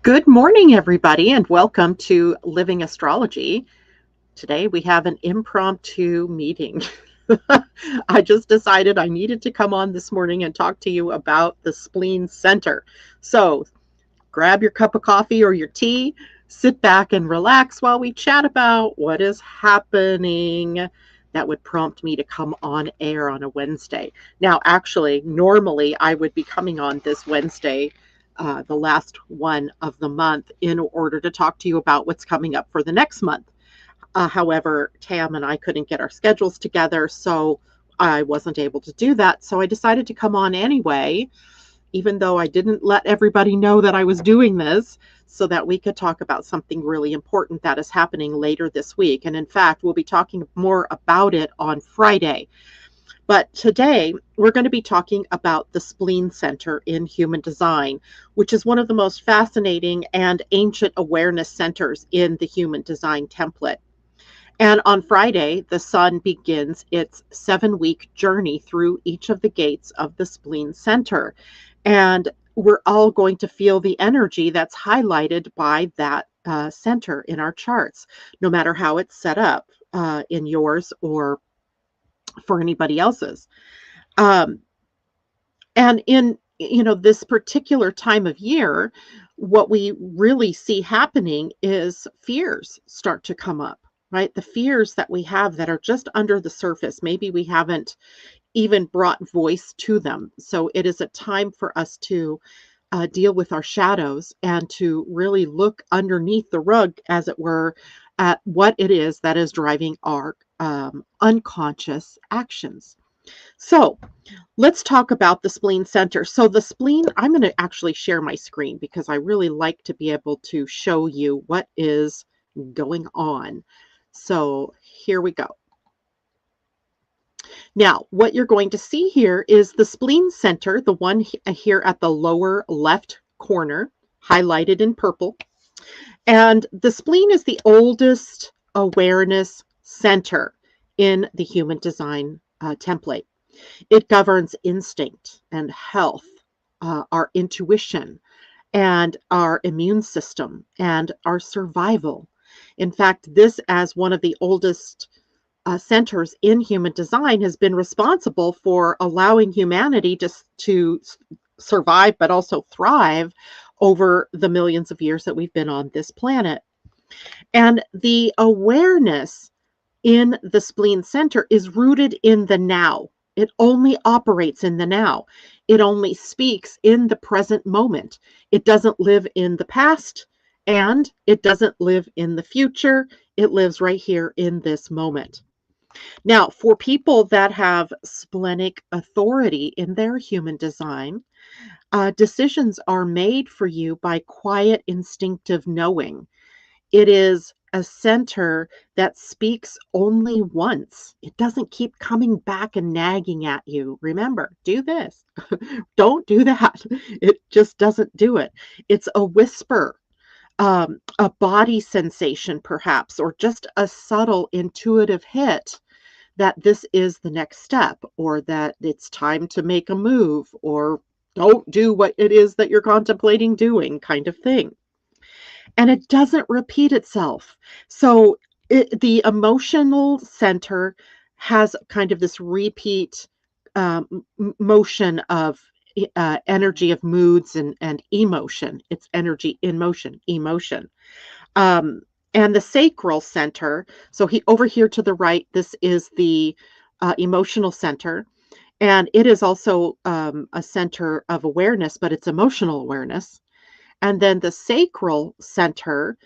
Good morning, everybody, and welcome to Living Astrology. Today we have an impromptu meeting. I just decided I needed to come on this morning and talk to you about the Spleen Center. So grab your cup of coffee or your tea, sit back and relax while we chat about what is happening that would prompt me to come on air on a Wednesday. Now, actually, normally I would be coming on this Wednesday, the last one of the month, in order to talk to you about what's coming up for the next month. However, Tam and I couldn't get our schedules together, so I wasn't able to do that. So I decided to come on anyway, even though I didn't let everybody know that I was doing this, so that we could talk about something really important that is happening later this week. And in fact, we'll be talking more about it on Friday. But today, we're going to be talking about the Spleen Center in human design, which is one of the most fascinating and ancient awareness centers in the human design template. And on Friday, the sun begins its 7-week journey through each of the gates of the Spleen Center. And we're all going to feel the energy that's highlighted by that center in our charts, no matter how it's set up in yours or for anybody else's. Um, and in this particular time of year, what we really see happening is fears start to come up, right? The fears that we have that are just under the surface. Maybe we haven't even brought voice to them. So it is a time for us to deal with our shadows and to really look underneath the rug, as it were, at what it is that is driving our unconscious actions. So let's talk about the spleen center. So the spleen, I'm going to actually share my screen because I really like to be able to show you what is going on. So here we go. Now, what you're going to see here is the spleen center, the one here at the lower left corner, highlighted in purple. And the spleen is the oldest awareness center in the human design template. It governs instinct and health, our intuition, and our immune system, and our survival. In fact, this, as one of the oldest centers in human design, has been responsible for allowing humanity to survive, but also thrive over the millions of years that we've been on this planet. And the awareness in the spleen center is rooted in the now. It only operates in the now. It only speaks in the present moment. It doesn't live in the past, and it doesn't live in the future. It lives right here in this moment. Now, for people that have splenic authority in their human design, decisions are made for you by quiet, instinctive knowing. It is a center that speaks only once. It doesn't keep coming back and nagging at you. Remember, do this. Don't do that. It just doesn't do it. It's a whisper, a body sensation, perhaps, or just a subtle intuitive hit that this is the next step, or that it's time to make a move, or don't do what it is that you're contemplating doing, kind of thing. And it doesn't repeat itself. So the emotional center has kind of this repeat motion of energy of moods and emotion. It's energy in motion, emotion. Um, and the sacral center, so over here to the right, this is the emotional center. And it is also a center of awareness, but it's emotional awareness. And then the sacral center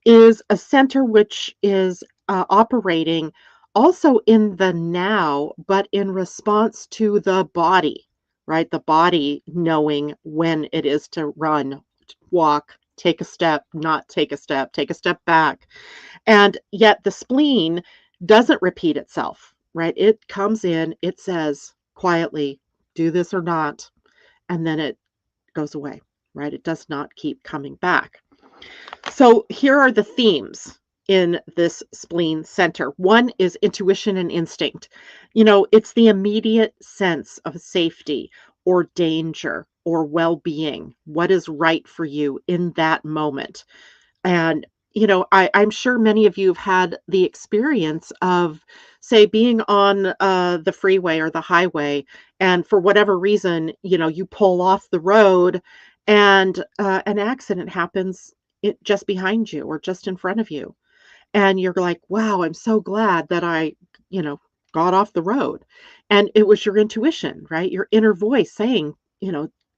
is a center which is operating also in the now, but in response to the body, right? The body knowing when it is to run, walk, take a step, not take a step back. And yet the spleen doesn't repeat itself, right? It comes in, it says quietly, do this or not, and then it goes away, right? It does not keep coming back. So here are the themes in this spleen center. One is intuition and instinct. It's the immediate sense of safety or danger or well-being, what is right for you in that moment. And, I'm sure many of you have had the experience of, say, being on the freeway or the highway, and for whatever reason, you pull off the road and an accident happens just behind you or just in front of you. And you're like, wow, I'm so glad that I, you know, got off the road. And it was your intuition, right? Your inner voice saying,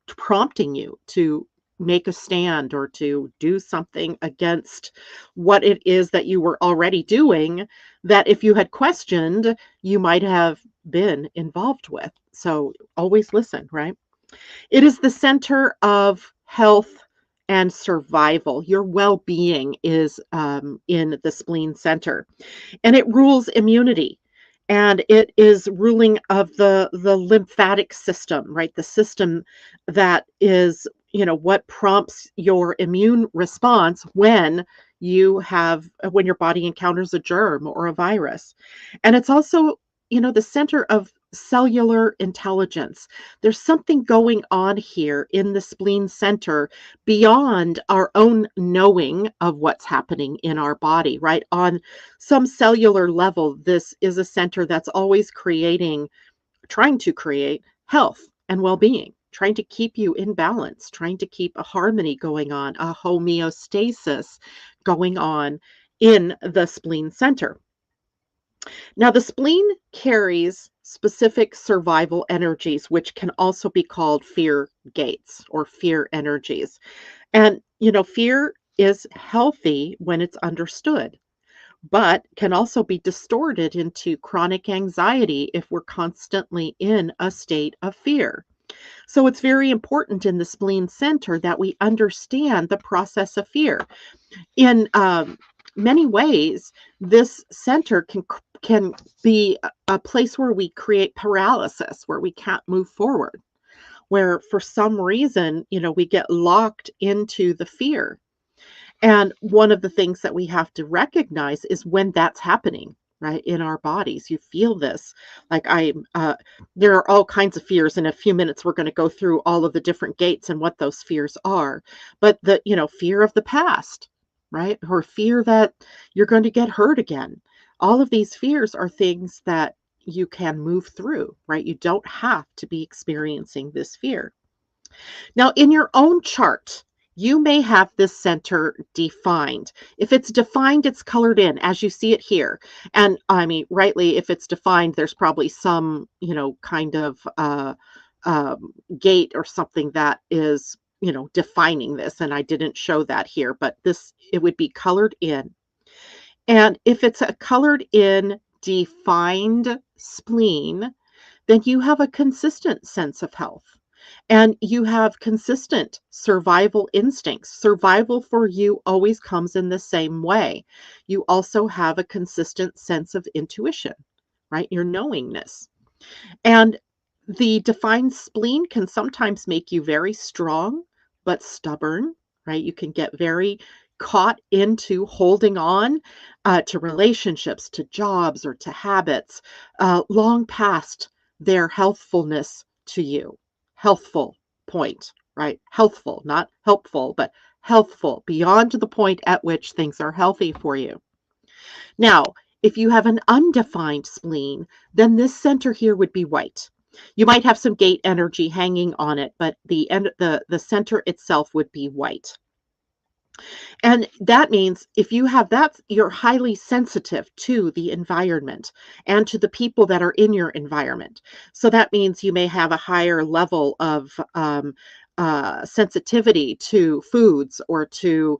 prompting you to make a stand or to do something against what it is that you were already doing, that if you had questioned, you might have been involved with. So always listen, right? It is the center of health and survival. Your well-being is in the spleen center, and it rules immunity. And it is ruling of the lymphatic system, right? The system that is, what prompts your immune response when when your body encounters a germ or a virus. And it's also, the center of cellular intelligence. There's something going on here in the spleen center beyond our own knowing of what's happening in our body, right? On some cellular level, this is a center that's always trying to create health and well-being, trying to keep you in balance, trying to keep a harmony going on, a homeostasis going on in the spleen center. Now, the spleen carries specific survival energies, which can also be called fear gates or fear energies. And, fear is healthy when it's understood, but can also be distorted into chronic anxiety if we're constantly in a state of fear. So it's very important in the spleen center that we understand the process of fear. In many ways, this center can be a place where we create paralysis, where we can't move forward, where for some reason, we get locked into the fear. And one of the things that we have to recognize is when that's happening, right, in our bodies. You feel this. Like there are all kinds of fears. In a few minutes, we're going to go through all of the different gates and what those fears are. But the, fear of the past, right, or fear that you're going to get hurt again. All of these fears are things that you can move through, right? You don't have to be experiencing this fear. Now, in your own chart, you may have this center defined. If it's defined, it's colored in as you see it here. And I mean, rightly, if it's defined, there's probably some, kind of gate or something that is, defining this. And I didn't show that here, but it would be colored in. And if it's a colored in defined spleen, then you have a consistent sense of health. And you have consistent survival instincts. Survival for you always comes in the same way. You also have a consistent sense of intuition, right? Your knowingness. And the defined spleen can sometimes make you very strong, but stubborn, right? You can get very caught into holding on to relationships, to jobs, or to habits long past their healthfulness to you. Healthful point, right? Healthful, not helpful, but healthful, beyond the point at which things are healthy for you. Now, if you have an undefined spleen, then this center here would be white. You might have some gate energy hanging on it, but the center itself would be white. And that means if you have that, you're highly sensitive to the environment and to the people that are in your environment. So that means you may have a higher level of sensitivity to foods or to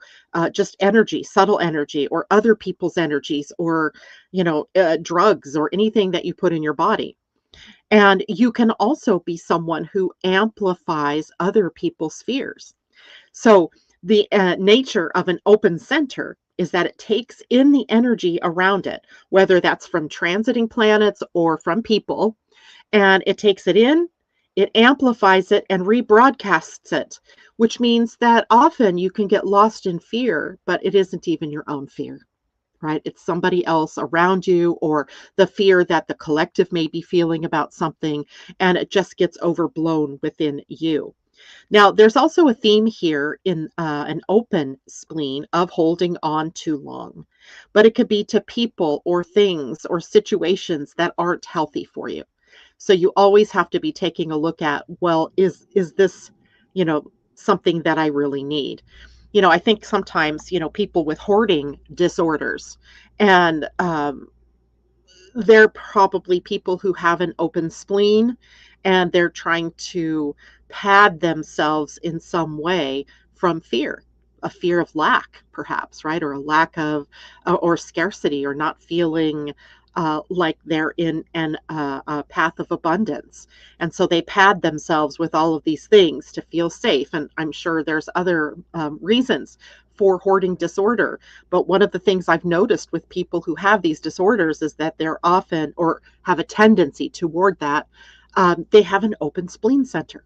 just energy, subtle energy, or other people's energies, or drugs, or anything that you put in your body. And you can also be someone who amplifies other people's fears. So the nature of an open center is that it takes in the energy around it, whether that's from transiting planets or from people, and it takes it in, it amplifies it, and rebroadcasts it, which means that often you can get lost in fear, but it isn't even your own fear, right? It's somebody else around you, or the fear that the collective may be feeling about something, and it just gets overblown within you. Now, there's also a theme here in an open spleen of holding on too long, but it could be to people or things or situations that aren't healthy for you. So you always have to be taking a look at, well, is this, something that I really need? I think sometimes, people with hoarding disorders, and they're probably people who have an open spleen and they're trying to pad themselves in some way from fear, a fear of lack, perhaps, right? Or a lack of, or scarcity, or not feeling like they're in a path of abundance. And so they pad themselves with all of these things to feel safe. And I'm sure there's other reasons for hoarding disorder. But one of the things I've noticed with people who have these disorders is that they're often, or have a tendency toward that, they have an open spleen center.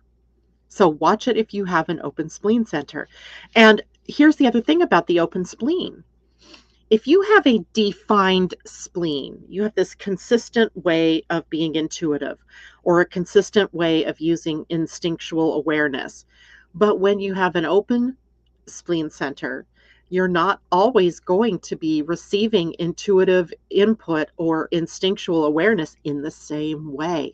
So watch it if you have an open spleen center. And here's the other thing about the open spleen. If you have a defined spleen, you have this consistent way of being intuitive, or a consistent way of using instinctual awareness. But when you have an open spleen center, you're not always going to be receiving intuitive input or instinctual awareness in the same way,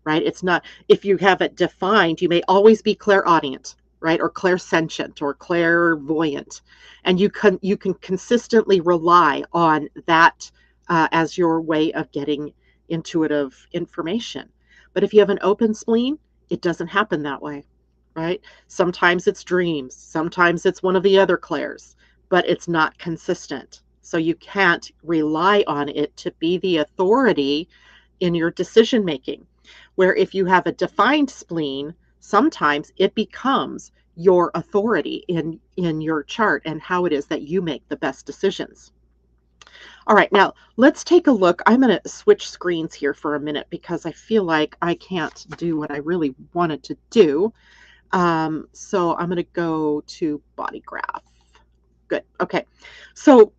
right? It's not, if you have it defined, you may always be clairaudient, right? Or clairsentient or clairvoyant. And you can consistently rely on that as your way of getting intuitive information. But if you have an open spleen, it doesn't happen that way, right? Sometimes it's dreams, sometimes it's one of the other clairs, but it's not consistent. So you can't rely on it to be the authority in your decision making. Where if you have a defined spleen, sometimes it becomes your authority in your chart and how it is that you make the best decisions. All right, now let's take a look. I'm going to switch screens here for a minute because I feel like I can't do what I really wanted to do. So I'm going to go to body graph. Good. Okay. So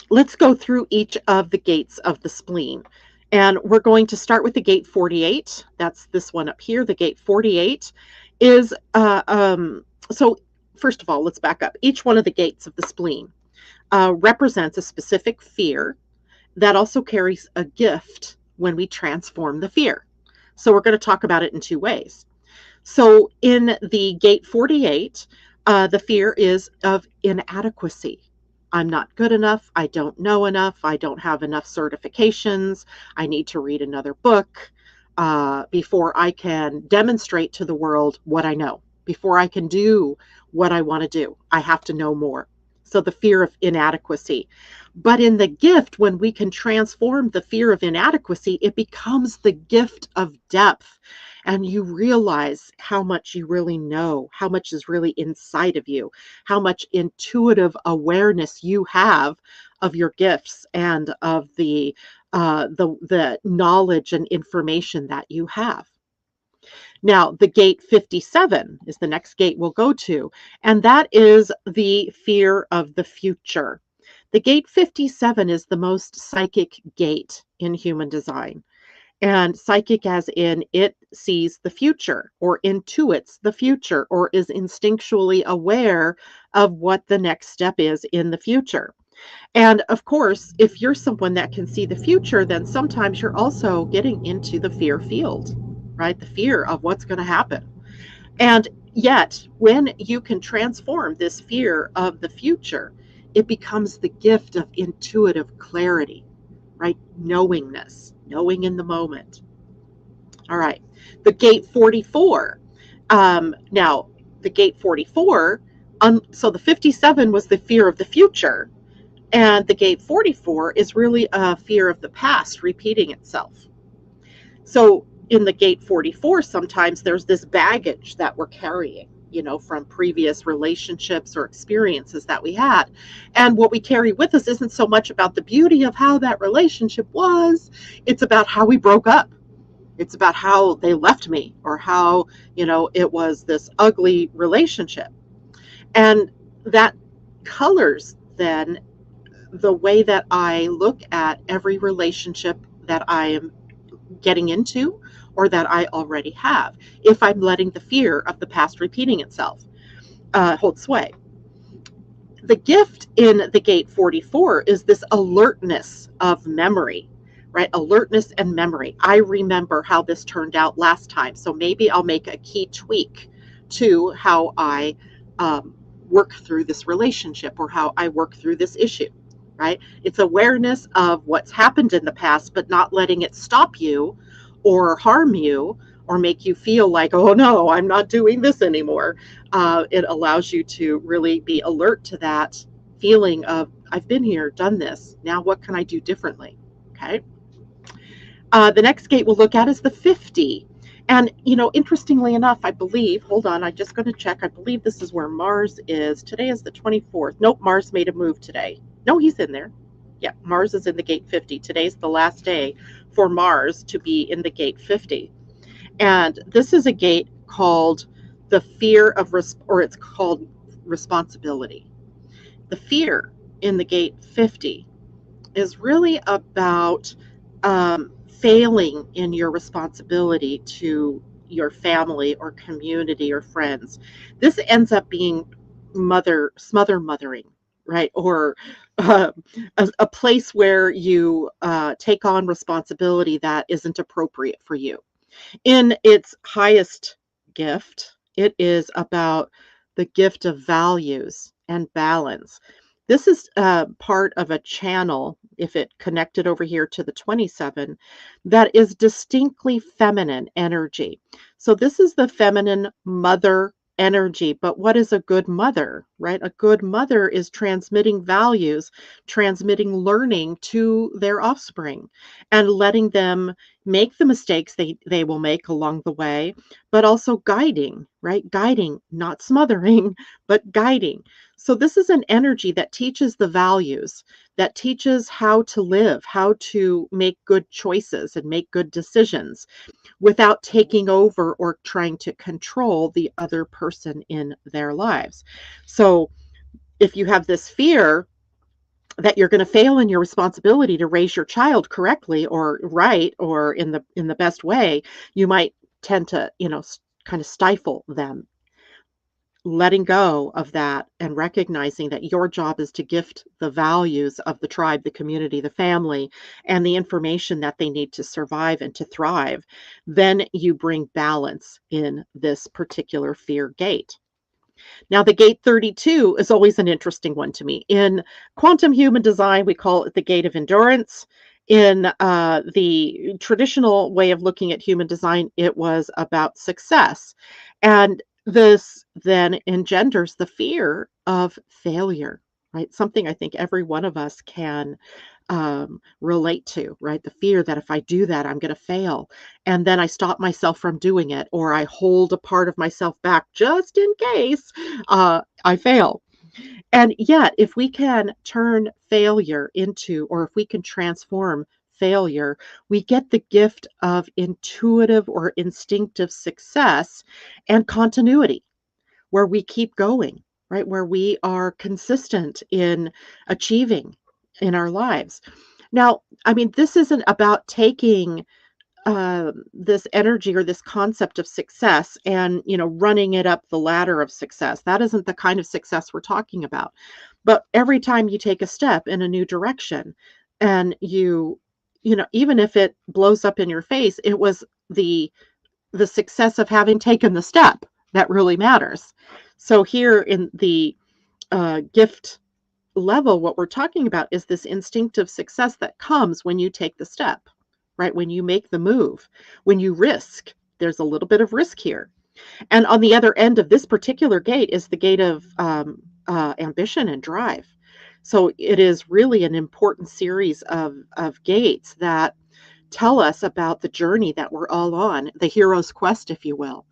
let's go through each of the gates of the spleen. And we're going to start with the gate 48. That's this one up here. The gate 48 is, so first of all, let's back up. Each one of the gates of the spleen represents a specific fear that also carries a gift when we transform the fear. So we're going to talk about it in two ways. So in the gate 48, the fear is of inadequacy. I'm not good enough. I don't know enough. I don't have enough certifications. I need to read another book before I can demonstrate to the world what I know. Before I can do what I want to do, I have to know more. So the fear of inadequacy. But in the gift, when we can transform the fear of inadequacy, it becomes the gift of depth. And you realize how much you really know, how much is really inside of you, how much intuitive awareness you have of your gifts and of the knowledge and information that you have. Now, the gate 57 is the next gate we'll go to, and that is the fear of the future. The gate 57 is the most psychic gate in human design. And psychic as in it sees the future or intuits the future or is instinctually aware of what the next step is in the future. And of course, if you're someone that can see the future, then sometimes you're also getting into the fear field, right? The fear of what's going to happen. And yet, when you can transform this fear of the future, it becomes the gift of intuitive clarity, right? Knowingness, knowing in the moment. All right. The gate 44. Now, the gate 44, so the 57 was the fear of the future. And the gate 44 is really a fear of the past repeating itself. So in the gate 44, sometimes there's this baggage that we're carrying, from previous relationships or experiences that we had. And what we carry with us isn't so much about the beauty of how that relationship was, it's about how we broke up. It's about how they left me or how, it was this ugly relationship. And that colors then the way that I look at every relationship that I am getting into or that I already have, if I'm letting the fear of the past repeating itself hold sway. The gift in the gate 44 is this alertness of memory, right? Alertness and memory. I remember how this turned out last time, so maybe I'll make a key tweak to how I work through this relationship or how I work through this issue, right? It's awareness of what's happened in the past, but not letting it stop you or harm you or make you feel like, oh no, I'm not doing this anymore. It allows you to really be alert to that feeling of, I've been here, done this. Now, what can I do differently? Okay. The next gate we'll look at is the 50. And, interestingly enough, I believe, hold on, I'm just going to check. I believe this is where Mars is. Today is the 24th. Nope, Mars made a move today. No, he's in there. Yeah, Mars is in the gate 50. Today's the last day for Mars to be in the gate 50. And this is a gate called the fear of, or it's called responsibility. The fear in the gate 50 is really about failing in your responsibility to your family or community or friends. This ends up being mothering, right? Or a place where you take on responsibility that isn't appropriate for you. In its highest gift, it is about the gift of values and balance. This is part of a channel, if it connected over here to the 27, that is distinctly feminine energy. So this is the feminine mother energy. But what is a good mother, right? A good mother is transmitting values, transmitting learning to their offspring and letting them make the mistakes they will make along the way, but also guiding, right? Guiding, not smothering, but guiding. So this is an energy that teaches the values, that teaches how to live, how to make good choices and make good decisions without taking over or trying to control the other person in their lives. So if you have this fear that you're going to fail in your responsibility to raise your child correctly or right or in the best way, you might tend to, kind of stifle them. Letting go of that and recognizing that your job is to gift the values of the tribe, the community, the family, and the information that they need to survive and to thrive, then you bring balance in this particular fear gate. Now, the gate 32 is always an interesting one to me. In quantum human design, we call it the gate of endurance. In the traditional way of looking at human design, it was about success. And this then engenders the fear of failure, right? Something I think every one of us can relate to, right? The fear that if I do that, I'm going to fail. And then I stop myself from doing it, or I hold a part of myself back just in case I fail. And yet, if we can turn failure into, or if we can transform failure, we get the gift of intuitive or instinctive success and continuity, where we keep going, right? Where we are consistent in achieving in our lives. Now, I mean, this isn't about taking this energy or this concept of success and running it up the ladder of success. That isn't the kind of success we're talking about. But every time you take a step in a new direction and even if it blows up in your face, it was the success of having taken the step that really matters. So here in the gift level, what we're talking about is this instinctive success that comes when you take the step, right? When you make the move, when you risk. There's a little bit of risk here. And on the other end of this particular gate is the gate of ambition and drive. So it is really an important series of gates that tell us about the journey that we're all on, the hero's quest, if you will,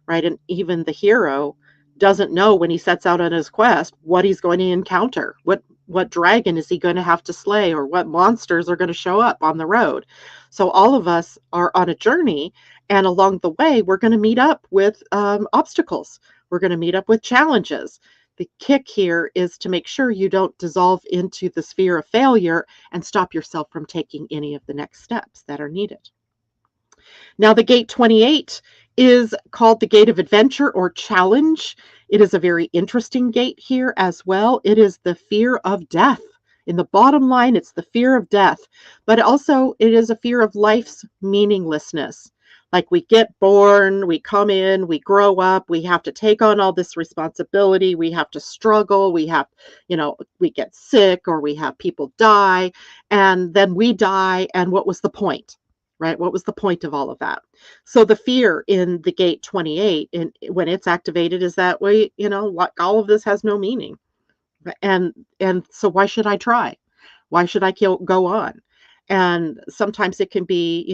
right? And even the hero doesn't know when he sets out on his quest what he's going to encounter, what dragon is he going to have to slay, or what monsters are going to show up on the road. So all of us are on a journey, and along the way, we're going to meet up with obstacles. We're going to meet up with challenges. The kick here is to make sure you don't dissolve into the sphere of failure and stop yourself from taking any of the next steps that are needed. Now, the gate 28 is called the gate of adventure or challenge. It is a very interesting gate here as well. It is the fear of death. In the bottom line, it's the fear of death, but also it is a fear of life's meaninglessness. Like we get born, we come in, we grow up, we have to take on all this responsibility, we have to struggle, we get sick or we have people die, and then we die. And what was the point? Right? What was the point of all of that? So the fear in the gate 28, when it's activated, is that all of this has no meaning. And so why should I try? Why should I go on? And sometimes it can be,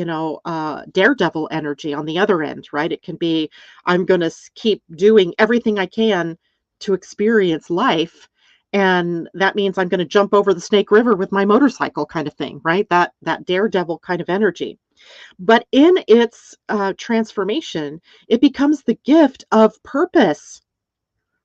daredevil energy on the other end, right? It can be, I'm going to keep doing everything I can to experience life. And that means I'm going to jump over the Snake River with my motorcycle kind of thing, right? That daredevil kind of energy. But in its transformation, it becomes the gift of purpose,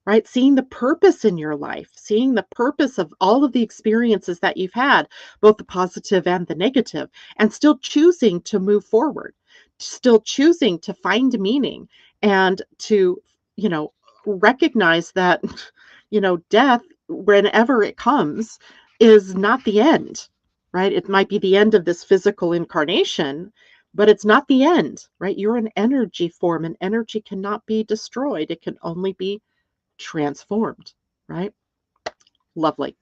right? Seeing the purpose in your life, seeing the purpose of all of the experiences that you've had, both the positive and the negative, and still choosing to move forward, still choosing to find meaning and to, recognize that, death, whenever it comes, is not the end, right? It might be the end of this physical incarnation, but it's not the end, right? You're an energy form, and energy cannot be destroyed. It can only be transformed, right? Lovely.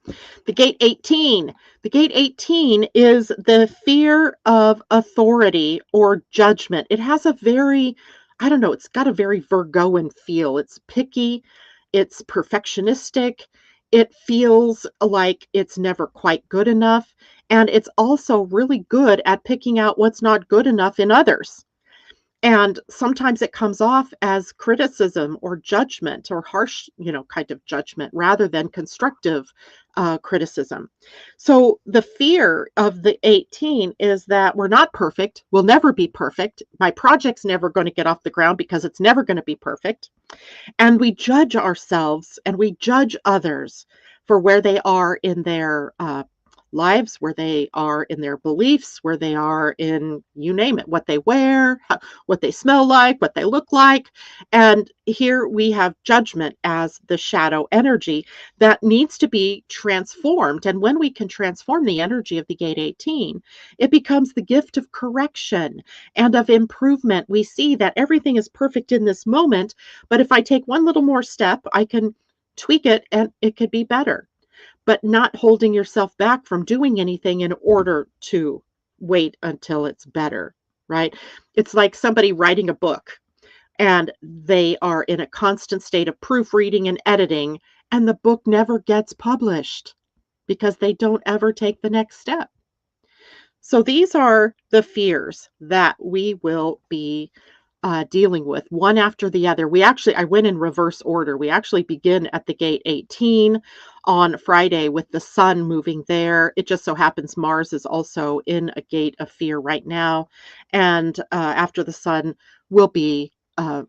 The gate 18. The gate 18 is the fear of authority or judgment. It has a very, I don't know, it's got a very Virgoan feel. It's picky, it's perfectionistic, it feels like it's never quite good enough, and it's also really good at picking out what's not good enough in others. And sometimes it comes off as criticism or judgment or harsh, kind of judgment rather than constructive criticism. So the fear of the 18 is that we're not perfect. We'll never be perfect. My project's never going to get off the ground because it's never going to be perfect. And we judge ourselves and we judge others for where they are in their lives, where they are in their beliefs, where they are in, you name it, what they wear, what they smell like, what they look like. And here we have judgment as the shadow energy that needs to be transformed. And when we can transform the energy of the gate 18, it becomes the gift of correction and of improvement. We see that everything is perfect in this moment, but if I take one little more step, I can tweak it and it could be better. But not holding yourself back from doing anything in order to wait until it's better, right? It's like somebody writing a book and they are in a constant state of proofreading and editing, and the book never gets published because they don't ever take the next step. So these are the fears that we will be dealing with one after the other. I went in reverse order. We actually begin at the gate 18 on Friday with the sun moving there. It just so happens Mars is also in a gate of fear right now. And after the sun will be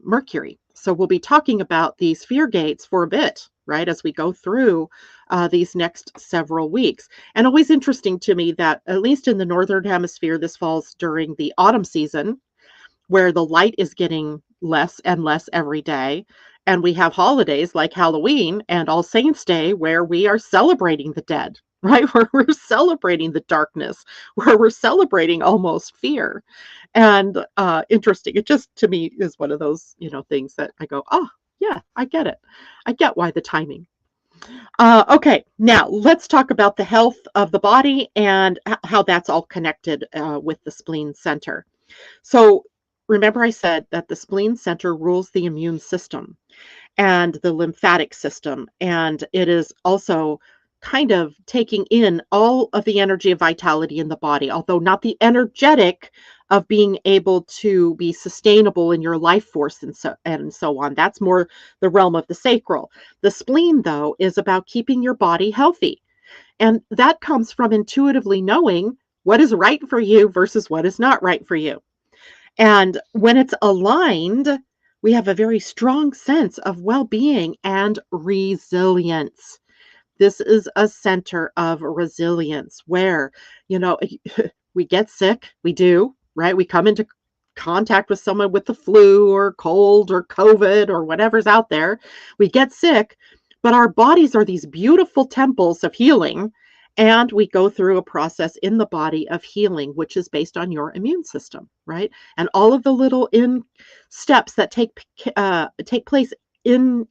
Mercury. So we'll be talking about these fear gates for a bit, right, as we go through these next several weeks. And always interesting to me that, at least in the Northern Hemisphere, this falls during the autumn season, where the light is getting less and less every day. And we have holidays like Halloween and All Saints Day where we are celebrating the dead, right? Where we're celebrating the darkness, where we're celebrating almost fear. And interesting. It just, to me, is one of those, things that I go, oh, yeah, I get it. I get why the timing. Okay, now let's talk about the health of the body and how that's all connected with the spleen center. So remember I said that the spleen center rules the immune system and the lymphatic system, and it is also kind of taking in all of the energy of vitality in the body, although not the energetic of being able to be sustainable in your life force and so on. That's more the realm of the sacral. The spleen, though, is about keeping your body healthy. And that comes from intuitively knowing what is right for you versus what is not right for you. And when it's aligned, we have a very strong sense of well-being and resilience. This is a center of resilience where, we get sick. We do, right? We come into contact with someone with the flu or cold or COVID or whatever's out there. We get sick, but our bodies are these beautiful temples of healing. And we go through a process in the body of healing, which is based on your immune system, right? And all of the little steps that take place in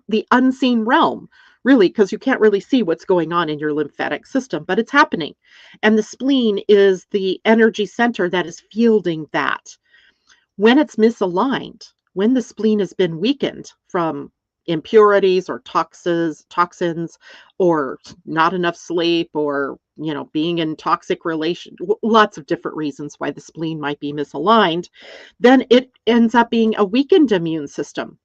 the unseen realm, really, because you can't really see what's going on in your lymphatic system, but it's happening. And the spleen is the energy center that is fielding that. When it's misaligned, when the spleen has been weakened from impurities or toxins, or not enough sleep, or being in toxic relation, lots of different reasons why the spleen might be misaligned, then it ends up being a weakened immune system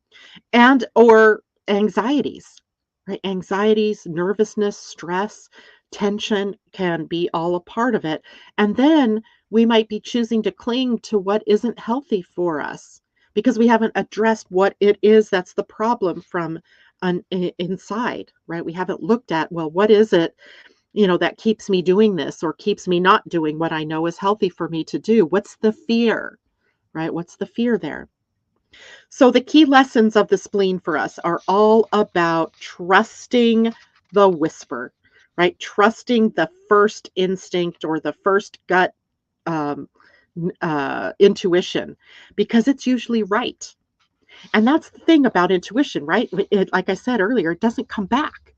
and or anxieties, right? Anxieties, nervousness, stress, tension can be all a part of it. And then we might be choosing to cling to what isn't healthy for us because we haven't addressed what it is that's the problem from inside, right? We haven't looked at, well, what is it, that keeps me doing this or keeps me not doing what I know is healthy for me to do? What's the fear, right? What's the fear there? So the key lessons of the spleen for us are all about trusting the whisper, right? Trusting the first instinct or the first gut um, intuition, because it's usually right. And that's the thing about intuition, right? Like I said earlier, it doesn't come back.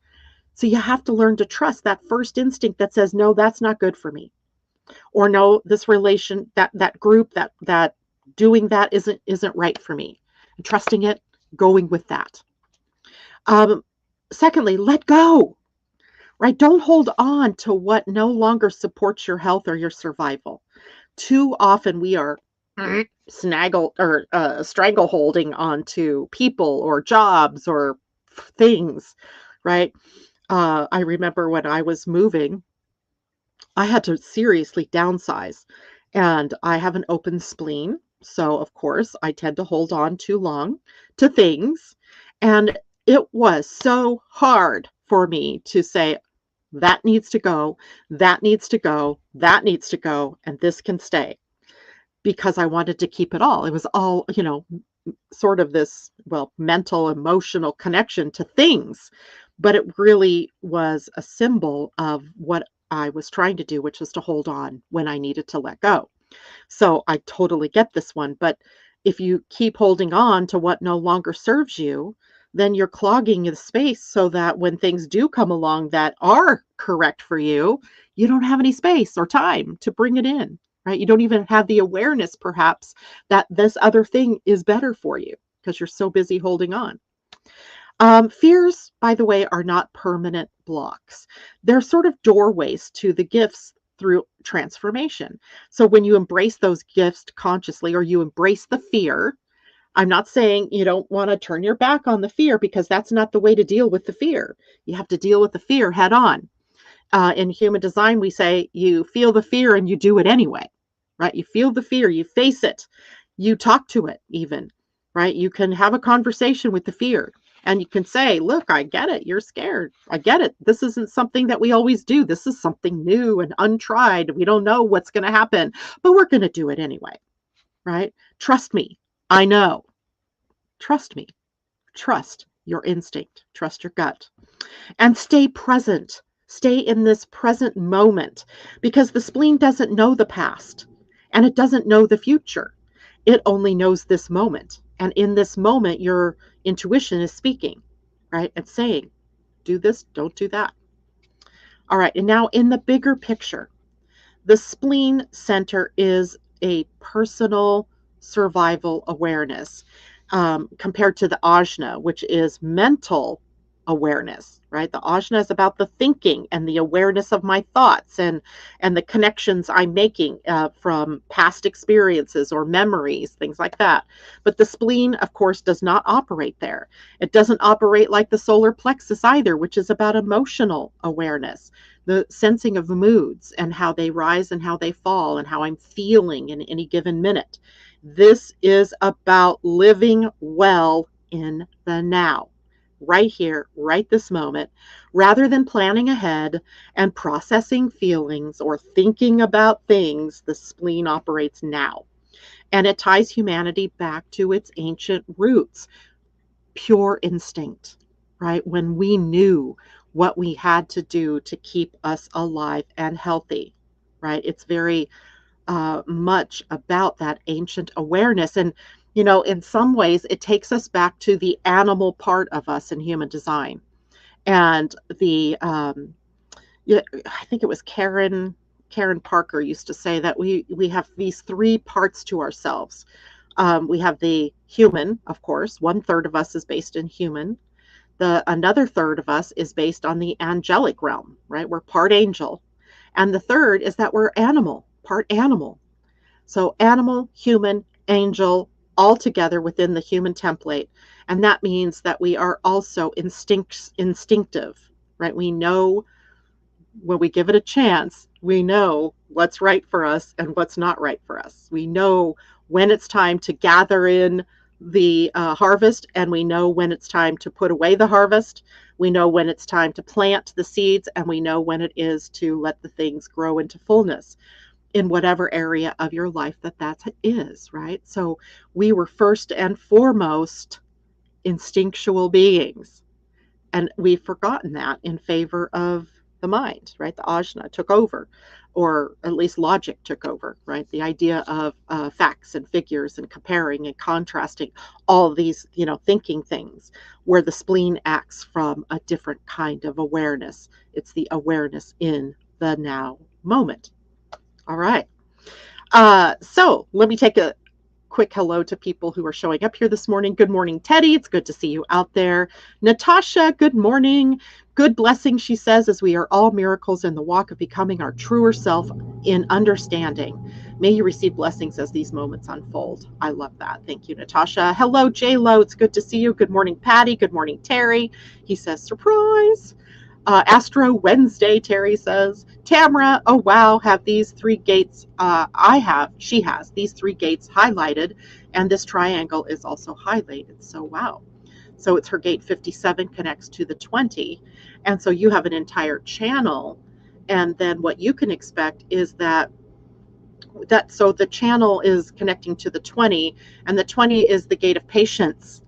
So you have to learn to trust that first instinct that says, no, that's not good for me. Or no, this relation, that group, that doing that isn't right for me. And trusting it, going with that. Secondly, let go, right? Don't hold on to what no longer supports your health or your survival. Too often we are snaggle or strangle holding onto people or jobs or things, right? I remember when I was moving, I had to seriously downsize, and I have an open spleen. So, of course, I tend to hold on too long to things. And it was so hard for me to say, that needs to go, that needs to go, that needs to go, and this can stay, because I wanted to keep it all. It was all, sort of this, well, mental, emotional connection to things. But it really was a symbol of what I was trying to do, which was to hold on when I needed to let go. So I totally get this one. But if you keep holding on to what no longer serves you, then you're clogging the space so that when things do come along that are correct for you, you don't have any space or time to bring it in, right? You don't even have the awareness, perhaps, that this other thing is better for you because you're so busy holding on. Fears, by the way, are not permanent blocks. They're sort of doorways to the gifts through transformation. So when you embrace those gifts consciously, or you embrace the fear, I'm not saying you don't want to turn your back on the fear, because that's not the way to deal with the fear. You have to deal with the fear head on. In human design, we say you feel the fear and you do it anyway, right? You feel the fear, you face it, you talk to it even, right? You can have a conversation with the fear. And you can say, look, I get it. You're scared. I get it. This isn't something that we always do. This is something new and untried. We don't know what's going to happen, but we're going to do it anyway, right? Trust me. I know. Trust me. Trust your instinct. Trust your gut. And stay present. Stay in this present moment, because the spleen doesn't know the past and it doesn't know the future. It only knows this moment. And in this moment, your intuition is speaking, right? It's saying, do this, don't do that. All right. And now in the bigger picture, the spleen center is a personal survival awareness, compared to the ajna, which is mental awareness, right? The ajna is about the thinking and the awareness of my thoughts and the connections I'm making from past experiences or memories, things like that. But the spleen, of course, does not operate there. It doesn't operate like the solar plexus either, which is about emotional awareness, the sensing of the moods and how they rise and how they fall and how I'm feeling in any given minute. This is about living well in the now, right here, right this moment, rather than planning ahead and processing feelings or thinking about things. The spleen operates now. And it ties humanity back to its ancient roots, pure instinct, right? When we knew what we had to do to keep us alive and healthy, right? It's very much about that ancient awareness. And, in some ways, it takes us back to the animal part of us in human design. And yeah, I think it was Karen Parker used to say that we have these three parts to ourselves. We have the human, of course. One third of us is based in human. The another third of us is based on the angelic realm, right? We're part angel. And the third is that we're animal, part animal. So animal, human, angel, all together within the human template. And that means that we are also instinctive, right? We know when we give it a chance, we know what's right for us and what's not right for us. We know when it's time to gather in the harvest, and we know when it's time to put away the harvest. We know when it's time to plant the seeds, and we know when it is to let the things grow into fullness in whatever area of your life that is, right? So we were first and foremost instinctual beings. And we've forgotten that in favor of the mind, right? The ajna took over, or at least logic took over, right? The idea of facts and figures and comparing and contrasting all these, thinking things, where the spleen acts from a different kind of awareness. It's the awareness in the now moment. All right. So let me take a quick hello to people who are showing up here this morning. Good morning, Teddy. It's good to see you out there. Natasha, good morning. Good blessing, she says, as we are all miracles in the walk of becoming our truer self in understanding. May you receive blessings as these moments unfold. I love that. Thank you, Natasha. Hello, J-Lo. It's good to see you. Good morning, Patty. Good morning, Terry. He says, surprise. Astro Wednesday, Terry says. Tamara, oh wow, have these three gates. She has these three gates highlighted, and this triangle is also highlighted. So wow. So it's her gate 57 connects to the 20. And so you have an entire channel. And then what you can expect is so the channel is connecting to the 20, and the 20 is the gate of patience.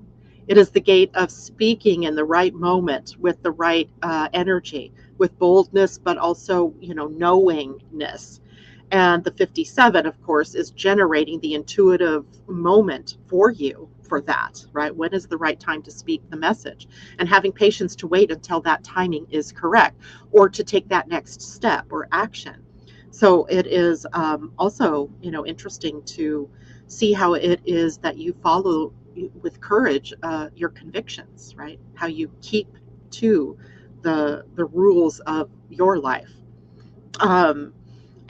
It is the gate of speaking in the right moment with the right energy, with boldness, but also, knowingness. And the 57, of course, is generating the intuitive moment for you for that, right? When is the right time to speak the message? And having patience to wait until that timing is correct, or to take that next step or action. So it is also, interesting to see how it is that you follow with courage your convictions, right? How you keep to the rules of your life.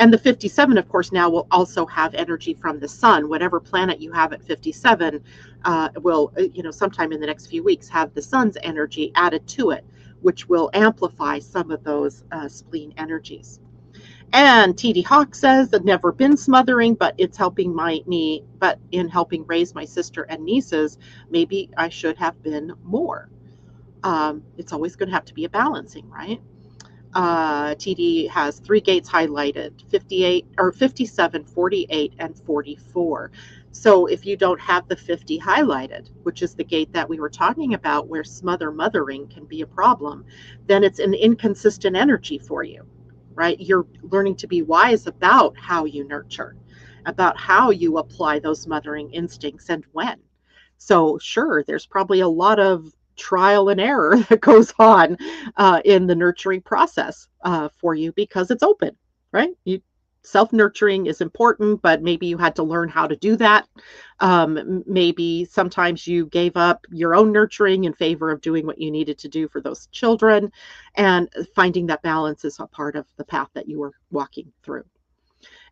And the 57, of course, now will also have energy from the sun. Whatever planet you have at 57 will, sometime in the next few weeks, have the sun's energy added to it, which will amplify some of those spleen energies. And TD Hawk says that never been smothering, but it's helping me. But in helping raise my sister and nieces, maybe I should have been more. It's always going to have to be a balancing, right? TD has three gates highlighted: 58 or 57, 48, and 44. So if you don't have the 50 highlighted, which is the gate that we were talking about, where mothering can be a problem, then it's an inconsistent energy for you. Right? You're learning to be wise about how you nurture, about how you apply those mothering instincts and when. So, sure, there's probably a lot of trial and error that goes on in the nurturing process for you, because it's open, right? Self-nurturing is important, but maybe you had to learn how to do that. Maybe sometimes you gave up your own nurturing in favor of doing what you needed to do for those children, and finding that balance is a part of the path that you were walking through.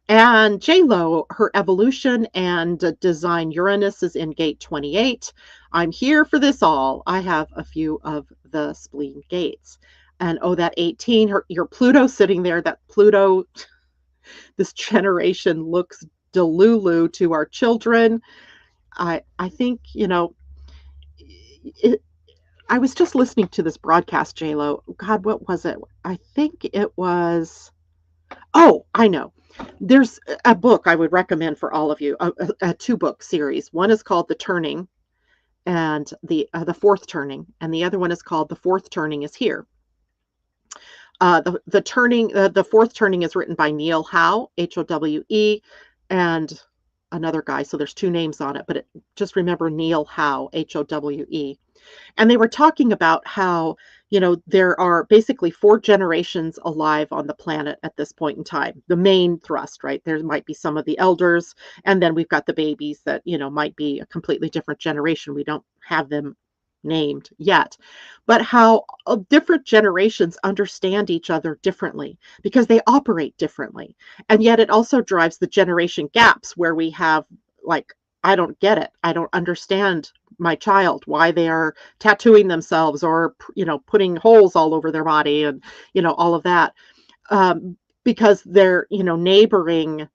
And J-Lo, her evolution and design Uranus is in gate 28. I'm here for this all. I have a few of the spleen gates. And that 18, your Pluto sitting there, that Pluto, this generation looks delulu to our children. I think, I was just listening to this broadcast, J-Lo. God, what was it? I think it was, oh, I know. There's a book I would recommend for all of you, a two-book series. One is called The Turning, and the Fourth Turning, and the other one is called The Fourth Turning is Here. The Fourth Turning is written by Neil Howe, Howe, and another guy. So there's two names on it, but just remember Neil Howe, Howe. And they were talking about how, there are basically 4 generations alive on the planet at this point in time. The main thrust, right? There might be some of the elders, and then we've got the babies that, might be a completely different generation. We don't have them named yet, but how different generations understand each other differently because they operate differently. And yet it also drives the generation gaps where we have, like, I don't get it. I don't understand my child, why they are tattooing themselves or, putting holes all over their body and, all of that. Because they're, neighboring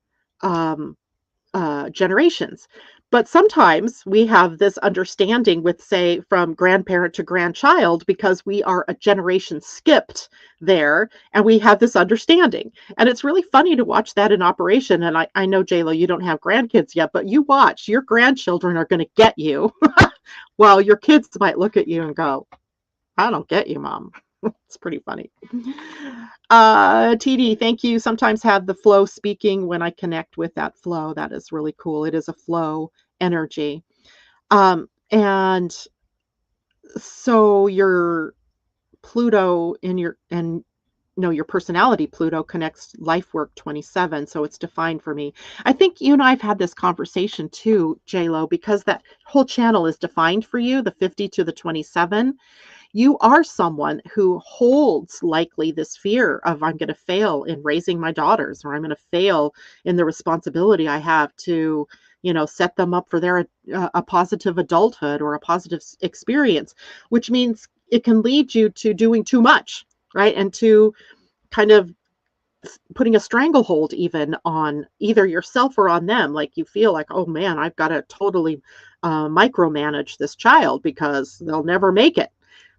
generations. But sometimes we have this understanding with, say, from grandparent to grandchild because we are a generation skipped there and we have this understanding. And it's really funny to watch that in operation. And I know, JLo, you don't have grandkids yet, but you watch, your grandchildren are going to get you. Well, your kids might look at you and go, I don't get you, Mom. It's pretty funny. TD, thank you. Sometimes have the flow speaking when I connect with that flow. That is really cool. It is a flow energy. And so your Pluto your personality Pluto connects life work 27. So it's defined for me. I think you and I've had this conversation too, JLo, because that whole channel is defined for you, the 50 to the 27. You are someone who holds likely this fear of, I'm going to fail in raising my daughters, or I'm going to fail in the responsibility I have to, set them up for a positive adulthood or a positive experience, which means it can lead you to doing too much, right? And to kind of putting a stranglehold even on either yourself or on them. Like you feel like, oh man, I've got to totally micromanage this child because they'll never make it.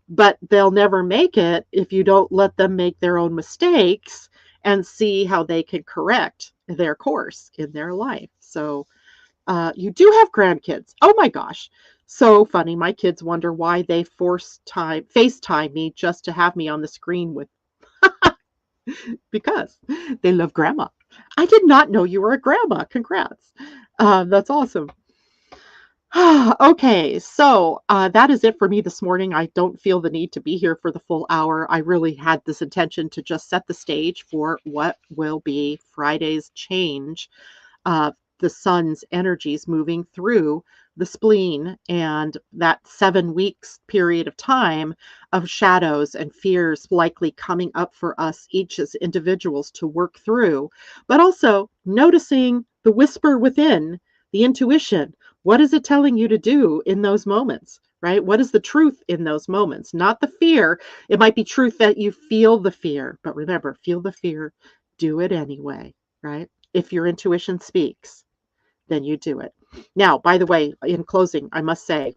But they'll never make it if you don't let them make their own mistakes and see how they can correct their course in their life. So you do have grandkids. Oh my gosh. So funny. My kids wonder why they FaceTime me just to have me on the screen with, because they love grandma. I did not know you were a grandma. Congrats. That's awesome. Okay, so that is it for me this morning. I don't feel the need to be here for the full hour. I really had this intention to just set the stage for what will be Friday's change of the sun's energies moving through the spleen and that 7 weeks period of time of shadows and fears likely coming up for us each as individuals to work through, but also noticing the whisper within, the intuition. What is it telling you to do in those moments, right? What is the truth in those moments? Not the fear. It might be truth that you feel the fear, but remember, feel the fear, do it anyway, right? If your intuition speaks, then you do it. Now, by the way, in closing, I must say,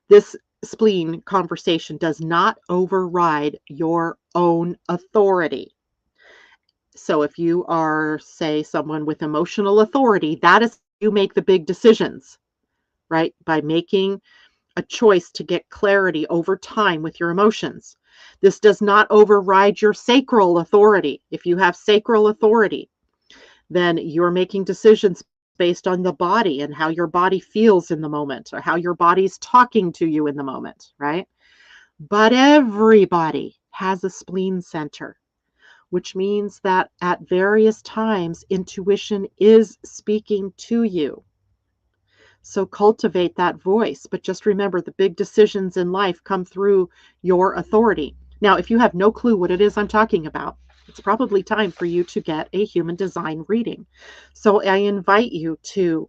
this spleen conversation does not override your own authority. So if you are, say, someone with emotional authority, that is you make the big decisions, right? By making a choice to get clarity over time with your emotions. This does not override your sacral authority. If you have sacral authority, then you're making decisions based on the body and how your body feels in the moment or how your body's talking to you in the moment, right? But everybody has a spleen center, which means that at various times, intuition is speaking to you. So cultivate that voice, but just remember the big decisions in life come through your authority. Now, if you have no clue what it is I'm talking about, it's probably time for you to get a human design reading. So I invite you to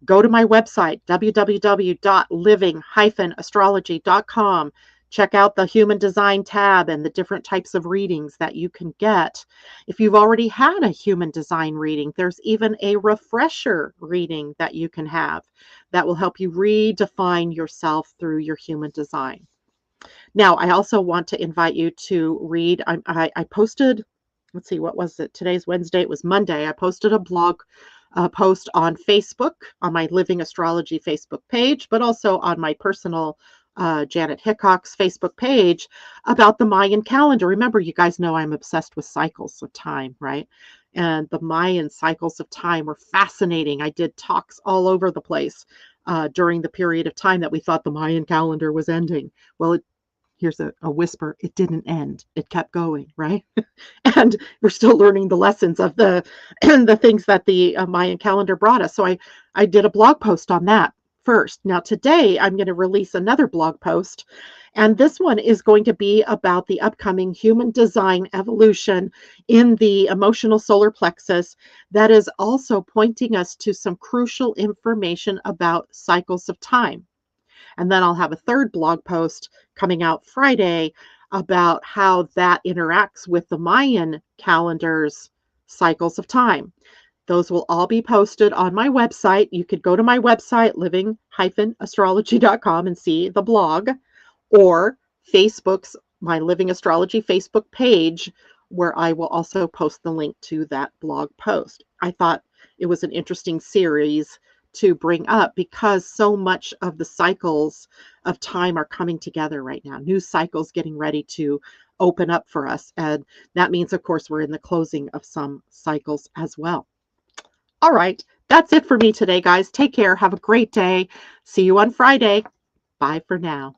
go to my website, www.living-astrology.com. Check out the human design tab and the different types of readings that you can get. If you've already had a human design reading, there's even a refresher reading that you can have that will help you redefine yourself through your human design. Now, I also want to invite you to read, I posted let's see, what was it? Today's Wednesday. It was Monday. I posted a blog post on Facebook, on my Living Astrology Facebook page, but also on my personal Janet Hickok's Facebook page about the Mayan calendar. Remember, you guys know I'm obsessed with cycles of time, right? And the Mayan cycles of time were fascinating. I did talks all over the place during the period of time that we thought the Mayan calendar was ending. Well, here's a whisper, it didn't end. It kept going, right? And we're still learning the lessons of the and the things that the Mayan calendar brought us. So I did a blog post on that first. Now today I'm going to release another blog post, and this one is going to be about the upcoming human design evolution in the emotional solar plexus that is also pointing us to some crucial information about cycles of time. And then I'll have a third blog post coming out Friday about how that interacts with the Mayan calendar's cycles of time. Those will all be posted on my website. You could go to my website, living-astrology.com, and see the blog, or Facebook's my Living Astrology Facebook page, where I will also post the link to that blog post. I thought it was an interesting series to bring up because so much of the cycles of time are coming together right now. New cycles getting ready to open up for us. And that means, of course, we're in the closing of some cycles as well. All right. That's it for me today, guys. Take care. Have a great day. See you on Friday. Bye for now.